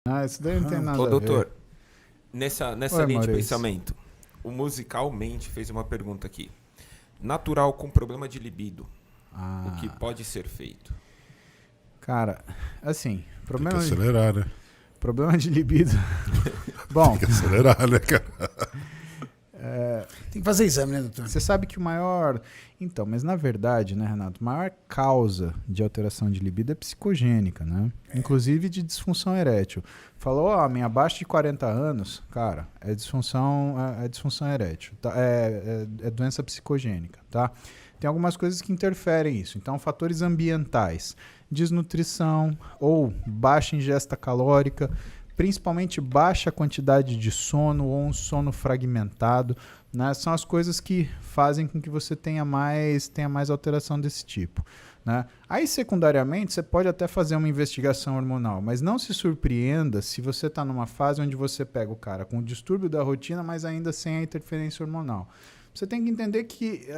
Ah, isso daí não tem nada Ô, a doutor, ver. nessa Oi, linha de Maurício. pensamento, o Musicalmente fez uma pergunta aqui. Natural com problema de libido, o que Ah, pode ser feito? cara, assim, Tem que acelerar, né? problema de libido. Bom, Tem que acelerar, né, cara? Tem que fazer exame, né, doutor? você sabe que o maior... Então, mas na verdade, né, Renato, a maior causa de alteração de libido é psicogênica, né? Inclusive de disfunção erétil. Falou, homem abaixo de 40 anos, cara, é disfunção erétil, tá? É doença psicogênica, tá? Tem algumas coisas que interferem isso. Então, fatores ambientais, desnutrição ou baixa ingesta calórica, principalmente baixa quantidade de sono ou um sono fragmentado, né? São as coisas que fazem com que você tenha mais alteração desse tipo, né? Aí, secundariamente, você pode até fazer uma investigação hormonal, mas não se surpreenda se você está numa fase onde você pega o cara com o distúrbio da rotina, mas ainda sem a interferência hormonal. Você tem que entender que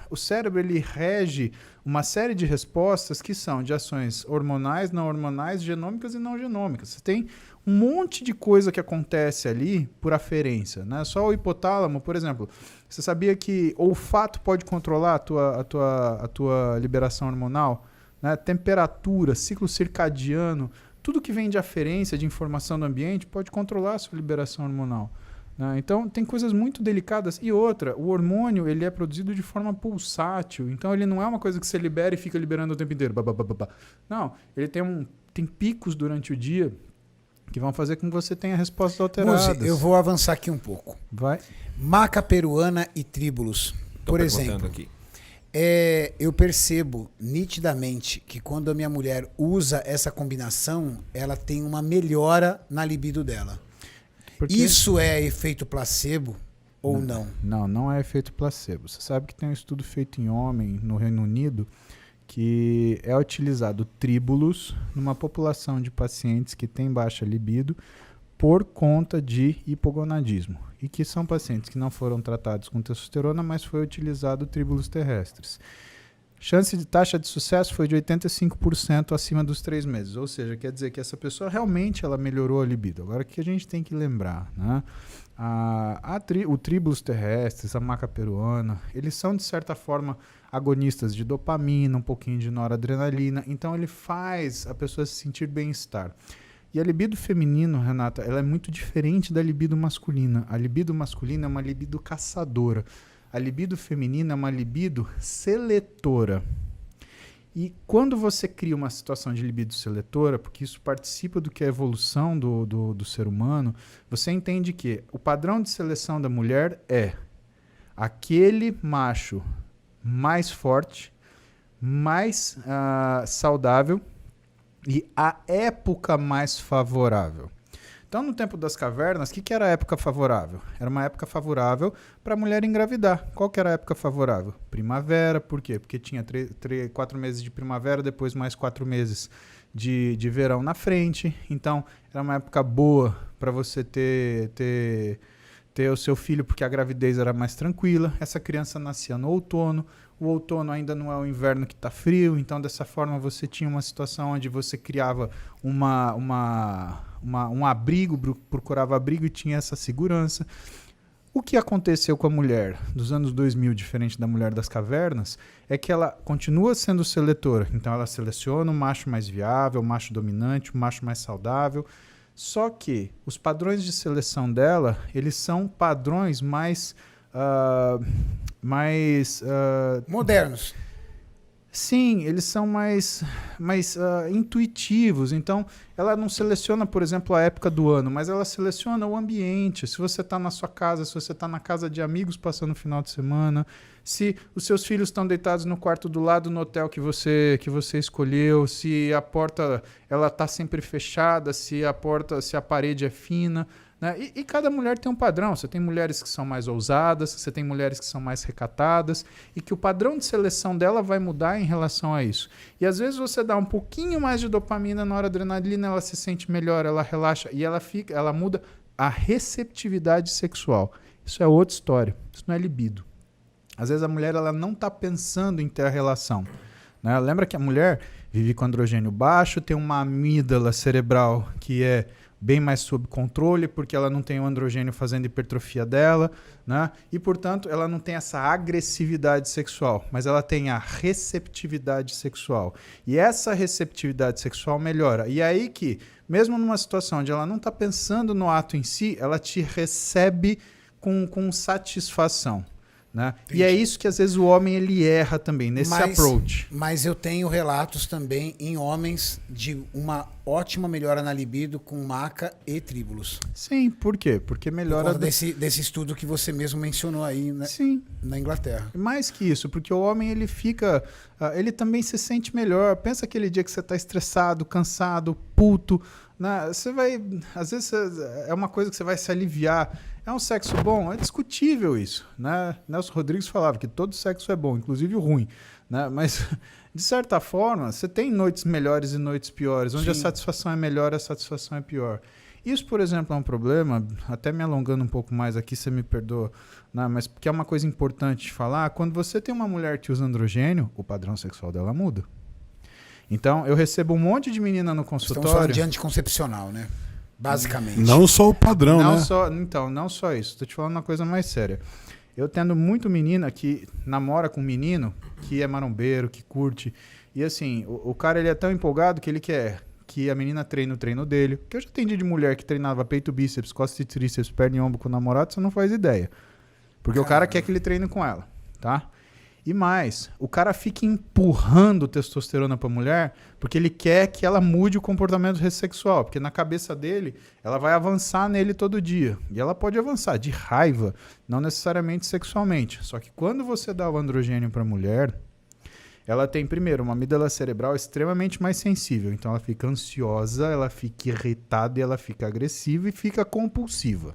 o cérebro ele rege uma série de respostas que são de ações hormonais, não hormonais, genômicas e não genômicas. Você tem um monte de coisa que acontece ali por aferência, né? Só o hipotálamo, por exemplo, você sabia que o olfato pode controlar a tua liberação hormonal? Né? Temperatura, ciclo circadiano, tudo que vem de aferência, de informação do ambiente, pode controlar a sua liberação hormonal. Né? Então, tem coisas muito delicadas. E outra, o hormônio ele é produzido de forma pulsátil. Então, ele não é uma coisa que você libera e fica liberando o tempo inteiro. Não, ele tem picos durante o dia que vão fazer com que você tenha respostas alteradas. Muzi, eu vou avançar aqui um pouco. Vai. Maca peruana e tríbulos, Tô por perguntando exemplo. aqui. Eu percebo nitidamente que quando a minha mulher usa essa combinação, ela tem uma melhora na libido dela. Porque... Isso é efeito placebo ou não? Não é efeito placebo. Você sabe que tem um estudo feito em homem no Reino Unido que é utilizado tríbulos numa população de pacientes que tem baixa libido por conta de hipogonadismo e que são pacientes que não foram tratados com testosterona, mas foi utilizado tríbulos terrestres. Chance de taxa de sucesso foi de 85% acima dos 3 meses, ou seja, quer dizer que essa pessoa realmente ela melhorou a libido. Agora, o que a gente tem que lembrar, né? O tríbulos terrestres, a maca peruana, eles são de certa forma agonistas de dopamina, um pouquinho de noradrenalina, então ele faz a pessoa se sentir bem-estar. E a libido feminina, Renata, ela é muito diferente da libido masculina. A libido masculina é uma libido caçadora. A libido feminina é uma libido seletora. E quando você cria uma situação de libido seletora, porque isso participa do que é a evolução do ser humano, você entende que o padrão de seleção da mulher é aquele macho mais forte, mais saudável e a época mais favorável. Então, no tempo das cavernas, o que era a época favorável? Era uma época favorável para a mulher engravidar. Qual que era a época favorável? Primavera. Por quê? Porque tinha 4 meses de primavera, depois mais 4 meses de verão na frente. Então, era uma época boa para você ter o seu filho, porque a gravidez era mais tranquila. Essa criança nascia no outono. O outono ainda não é o inverno que está frio, então dessa forma você tinha uma situação onde você criava um abrigo, procurava abrigo e tinha essa segurança. O que aconteceu com a mulher dos anos 2000, diferente da mulher das cavernas, é que ela continua sendo seletora. Então ela seleciona o macho mais viável, o macho dominante, o macho mais saudável. Só que os padrões de seleção dela, eles são padrões mais modernos. Sim, eles são mais intuitivos. Então, ela não seleciona, por exemplo, a época do ano, mas ela seleciona o ambiente. Se você está na sua casa, se você está na casa de amigos passando o final de semana, se os seus filhos estão deitados no quarto do lado no hotel que você escolheu, se a porta ela está sempre fechada, se a parede é fina. Né? E cada mulher tem um padrão. Você tem mulheres que são mais ousadas, você tem mulheres que são mais recatadas e que o padrão de seleção dela vai mudar em relação a isso. E às vezes você dá um pouquinho mais de dopamina na hora da adrenalina, ela se sente melhor, ela relaxa e ela muda a receptividade sexual. Isso é outra história. Isso não é libido. Às vezes a mulher ela não está pensando em ter a relação. Né? Lembra que a mulher vive com androgênio baixo, tem uma amígdala cerebral que é bem mais sob controle, porque ela não tem o androgênio fazendo hipertrofia dela, né? E, portanto, ela não tem essa agressividade sexual, mas ela tem a receptividade sexual. E essa receptividade sexual melhora. E é aí que, mesmo numa situação onde ela não está pensando no ato em si, ela te recebe com satisfação. Né? E é isso que às vezes o homem ele erra também, nesse approach. Mas eu tenho relatos também em homens de uma ótima melhora na libido com maca e tríbulos. Sim, por quê? Porque melhora... Por conta desse estudo que você mesmo mencionou aí, né? Sim. Na Inglaterra. Mais que isso, porque o homem ele fica... ele também se sente melhor. Pensa aquele dia que você está estressado, cansado, puto. Né? Você vai... Às vezes é uma coisa que você vai se aliviar. É um sexo bom? É discutível isso. Né? Nelson Rodrigues falava que todo sexo é bom, inclusive o ruim. Né? Mas, de certa forma, você tem noites melhores e noites piores, onde a satisfação é melhor e a satisfação é pior. Isso, por exemplo, é um problema, até me alongando um pouco mais aqui, você me perdoa, né? Mas porque é uma coisa importante de falar, quando você tem uma mulher que usa androgênio, o padrão sexual dela muda. Então, eu recebo um monte de menina no consultório... Estamos falando de anticoncepcional, né? Basicamente. Não só o padrão, não né? Não só isso. Estou te falando uma coisa mais séria. Eu tendo muito menina que namora com um menino que é marombeiro, que curte. E assim, o cara ele é tão empolgado que ele quer que a menina treine o treino dele. Que eu já atendi de mulher que treinava peito, bíceps, costas e tríceps, perna e ombro com o namorado, você não faz ideia. Porque o cara quer que ele treine com ela, tá? E mais, o cara fica empurrando testosterona pra mulher porque ele quer que ela mude o comportamento sexual, porque na cabeça dele, ela vai avançar nele todo dia. E ela pode avançar de raiva, não necessariamente sexualmente. Só que quando você dá o androgênio pra mulher, ela tem, primeiro, uma amígdala cerebral extremamente mais sensível. Então ela fica ansiosa, ela fica irritada, ela fica agressiva e fica compulsiva.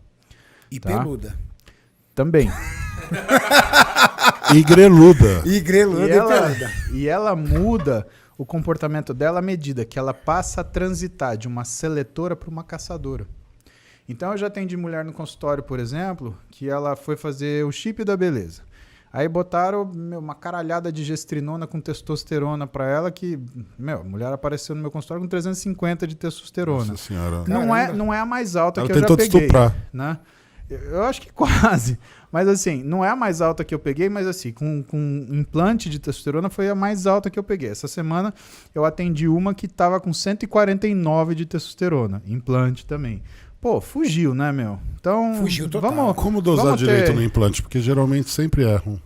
E tá? peluda. Também. E greluda. E greluda e peluda. E ela muda o comportamento dela à medida que ela passa a transitar de uma seletora para uma caçadora. Então eu já atendi mulher no consultório, por exemplo, que ela foi fazer o chip da beleza. Aí botaram uma caralhada de gestrinona com testosterona para ela que, a mulher apareceu no meu consultório com 350 de testosterona. Nossa senhora. Não é a mais alta Ela que eu já tentou peguei. te estuprar. Né? Eu acho que quase. Mas assim, não é a mais alta que eu peguei, mas assim, com implante de testosterona foi a mais alta que eu peguei. Essa semana eu atendi uma que tava com 149 de testosterona. Implante também. Pô, fugiu, né, meu? Então, fugiu total. Como dosar direito no implante? Porque geralmente sempre erram.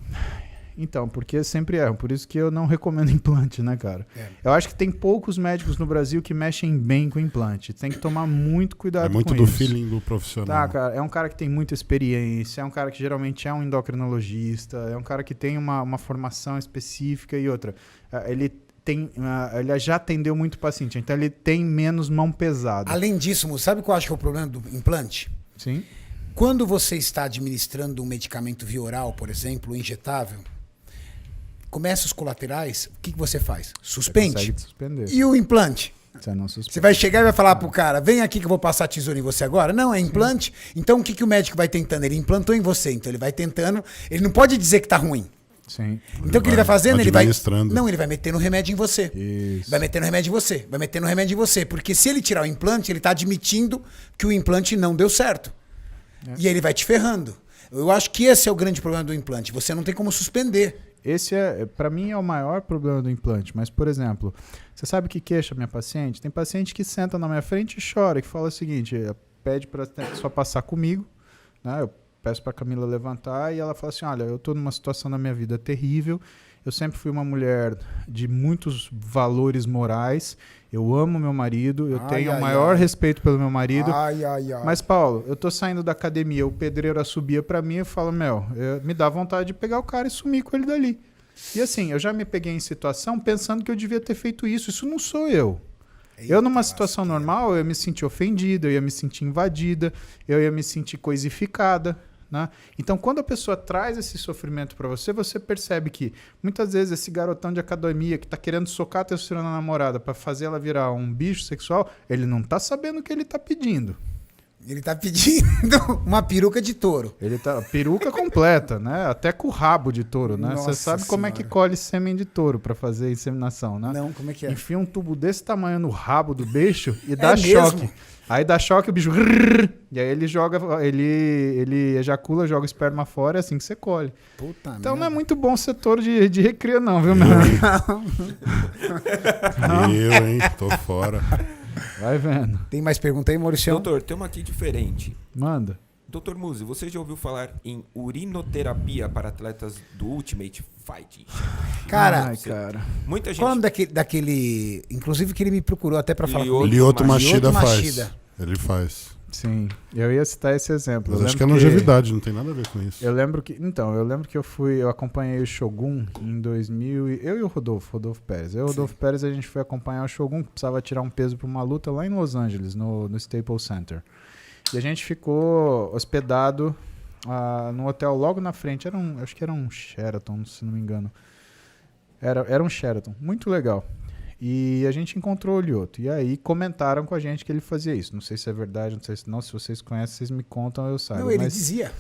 Então, porque sempre erram. Por isso que eu não recomendo implante, né, cara? Eu acho que tem poucos médicos no Brasil que mexem bem com implante. Tem que tomar muito cuidado com isso. É muito do feeling do profissional. Tá, cara. É um cara que tem muita experiência, é um cara que geralmente é um endocrinologista, é um cara que tem uma formação específica e outra. Ele já atendeu muito paciente, então ele tem menos mão pesada. Além disso, sabe qual eu acho que é o problema do implante? Sim. Quando você está administrando um medicamento via oral, por exemplo, injetável, começa os colaterais, o que você faz? Suspende. Você consegue suspender. E o implante? Você não suspende. Você vai chegar e vai falar pro cara, vem aqui que eu vou passar a tesoura em você agora? Não, é implante. Então o que o médico vai tentando? Ele implantou em você, então ele vai tentando, ele não pode dizer que tá ruim. Sim. Então o que ele vai fazendo? Ele vai metendo remédio em você. Isso. Vai metendo remédio em você. Vai metendo remédio em você. Porque se ele tirar o implante, ele está admitindo que o implante não deu certo. E ele vai te ferrando. Eu acho que esse é o grande problema do implante. Você não tem como suspender. Esse para mim, é o maior problema do implante. Mas, por exemplo, você sabe o que queixa minha paciente? Tem paciente que senta na minha frente e chora, que fala o seguinte, pede para só passar comigo, né? Eu peço para Camila levantar e ela fala assim, olha, eu estou numa situação na minha vida terrível, eu sempre fui uma mulher de muitos valores morais, eu amo meu marido, eu tenho o maior respeito pelo meu marido, mas Paulo, eu tô saindo da academia, o pedreiro subia para mim e fala, me dá vontade de pegar o cara e sumir com ele dali. E assim, eu já me peguei em situação pensando que eu devia ter feito isso não sou eu. Eu, numa situação normal, eu ia me sentir ofendida, eu ia me sentir invadida, eu ia me sentir coisificada. Né? Então, quando a pessoa traz esse sofrimento para você, você percebe que muitas vezes esse garotão de academia que está querendo socar a testosterona na namorada para fazer ela virar um bicho sexual, ele não está sabendo o que ele está pedindo. Ele tá pedindo uma peruca de touro. Ele tá peruca completa, né? Até com o rabo de touro, né? Você Nossa sabe como é que Senhora. colhe sêmen de touro pra fazer inseminação, né? Não, como é que é? Enfia um tubo desse tamanho no rabo do bicho e dá mesmo? choque. Aí dá choque, o bicho... E aí ele joga, ele ejacula, joga o esperma fora, é assim que você colhe. Puta Então não é merda. muito bom ser touro de recria não, viu, meu? Eu, hein? Tô fora. Vai vendo. Tem mais pergunta aí, Maurício? Doutor, tem uma aqui diferente. Manda. Doutor Muzi, você já ouviu falar em urinoterapia para atletas do Ultimate Fighting? Cara, Ai, cara. Muita gente... qual é o nome daquele... Inclusive que ele me procurou até pra falar Lyoto comigo. Lyoto Machida Lyoto faz. Machida. Ele faz. Sim, eu ia citar esse exemplo. Mas Eu acho que é lembro longevidade, não tem nada a ver com isso. Eu lembro que eu acompanhei o Shogun em 2000 eu e o Rodolfo Pérez. Eu e o Rodolfo Pérez, a gente foi acompanhar o Shogun, que precisava tirar um peso para uma luta lá em Los Angeles, no Staples Center. E a gente ficou hospedado num hotel logo na frente, acho que era um Sheraton, se não me engano. Era um Sheraton, muito legal. E a gente encontrou o Lyoto. E aí comentaram com a gente que ele fazia isso. Não sei se é verdade, não sei se não. Se vocês conhecem, vocês me contam, eu saiba. Não, ele Mas, dizia.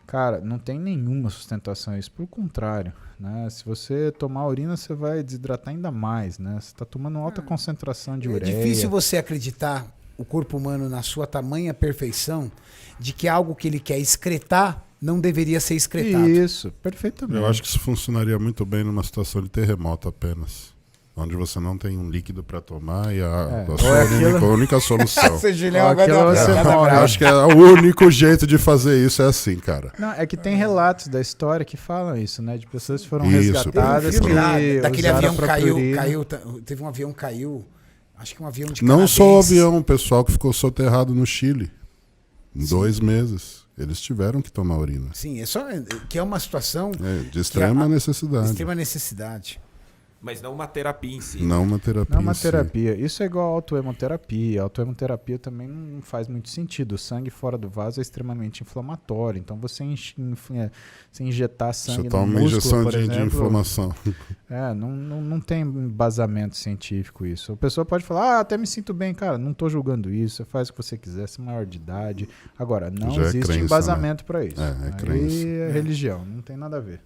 cara, não tem nenhuma sustentação isso. Pelo contrário, né? Se você tomar urina, você vai desidratar ainda mais, né? Você está tomando alta concentração de É ureia. difícil você acreditar o corpo humano na sua tamanha perfeição de que algo que ele quer excretar não deveria ser excretado. Isso, perfeitamente. Eu acho que isso funcionaria muito bem numa situação de terremoto apenas. Onde você não tem um líquido para tomar e a sua única solução. Esse Julião Ó, agora deu aquilo uma você piada morre. Eu brava. acho que o único jeito de fazer isso é assim, cara. Não, é que tem relatos da história que falam isso, né? De pessoas que foram Isso, resgatadas Filme lá, que daquele usaram avião a própria urina. teve um avião que caiu, acho que um avião de Não só o canadense. avião, o pessoal que ficou soterrado no Chile. Em 2 meses. Eles tiveram que tomar urina. Sim, que é uma situação De extrema de necessidade. extrema necessidade. Mas não uma terapia em si. Não uma terapia. Não é uma em si. terapia. Isso é igual a autohemoterapia. A autohemoterapia também não faz muito sentido. O sangue fora do vaso é extremamente inflamatório. Então você injetar sangue Você no toma uma músculo, injeção por de exemplo, inflamação. não tem embasamento científico isso. A pessoa pode falar, até me sinto bem. Cara, não estou julgando isso. Você faz o que você quiser, você é maior de idade. Agora, não Já é existe crença, embasamento para isso. É Aí crença. é religião, não tem nada a ver.